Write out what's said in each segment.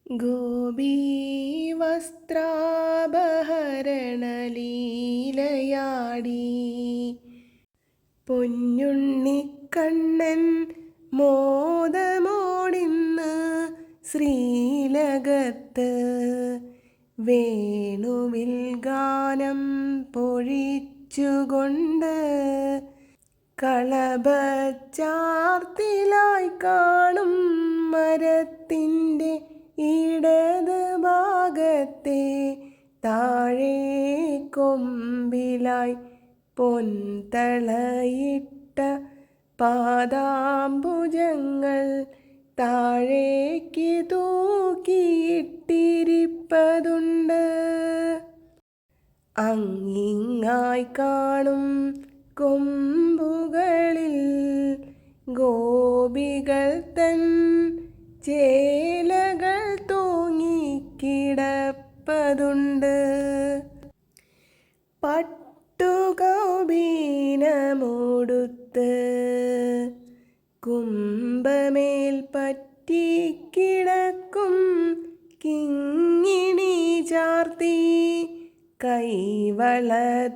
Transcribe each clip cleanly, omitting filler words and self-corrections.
ഗോപീവസ്ത്രാപഹരണലീലയാടി പൊന്നുണ്ണിക്കണ്ണൻ മോദമോടിന്ന് ശ്രീലകത്ത് വേണുവിൽ ഗാനം പൊഴിച്ചുകൊണ്ട് കളഭച്ചാർത്തിലായി കാണും മരത്തിൻ്റെ ഇടത് ഭാഗത്തെ താഴെ കൊമ്പിലായി പൊൻതളയിട്ട പാദാംബുജങ്ങൾ താഴേക്ക് തൂക്കിയിട്ടിരിപ്പതുണ്ട്. അങ്ങിങ്ങായി കാണും കൊമ്പുകളിൽ ഗോപികൾ തൻ ചേലകൾ തൂങ്ങിക്കിടപ്പതുണ്ട്. പട്ടുകൗബീനമോടുത്ത് കുംഭമേൽ പറ്റിക്കിടക്കും കിങ്ങിണി ചാർത്തി കൈവള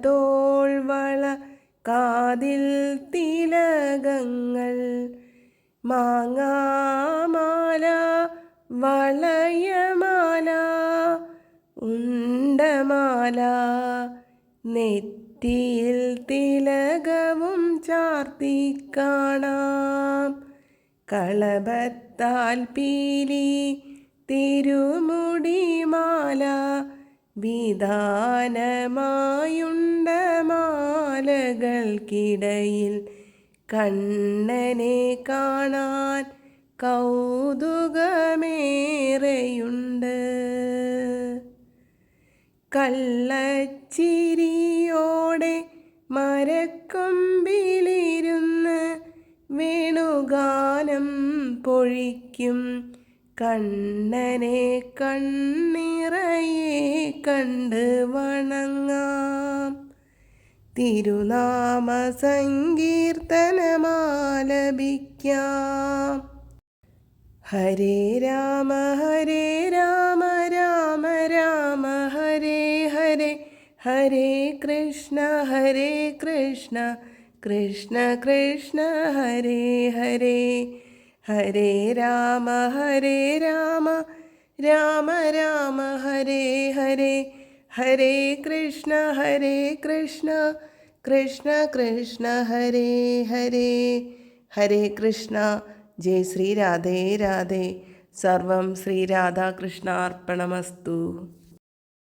തോൾവള കാതിൽ തിലകങ്ങൾ മാങ്ങാമാല വളയമാല ഉണ്ടമാല നെറ്റിയിൽ തിലകവും ചാർത്തി കാണാം. കളഭത്താൽ പീലി തിരുമുടിമാല വിധാനമായുണ്ടമാലകൾക്കിടയിൽ കണ്ണനെ കാണാൻ കൗതുകമേറെയുണ്ട്. കള്ളച്ചിരിയോടെ മരക്കൊമ്പിലിരുന്ന് വേണുഗാനം പൊഴിക്കും കണ്ണനെ കണ്ണിറയെ കണ്ട് വണങ്ങാം. തിരുനാമ സങ്കീർത്തനമാലപിക്കാം. ഹരേ രാമ രാമ രാമ ഹരേ ഹരേ, ഹരേ കൃഷ്ണ കൃഷ്ണ കൃഷ്ണ ഹരേ ഹരേ. ഹരേ രാമ രാമ രാമ ഹരേ ഹരേ, ഹരേ കൃഷ്ണ കൃഷ്ണ കൃഷ്ണ ഹരേ ഹരേ. ഹരേ കൃഷ്ണ. ജയ് ശ്രീ രാധേ രാധേ. സർവം ശ്രീ രാധാകൃഷ്ണാർപ്പണമസ്തു.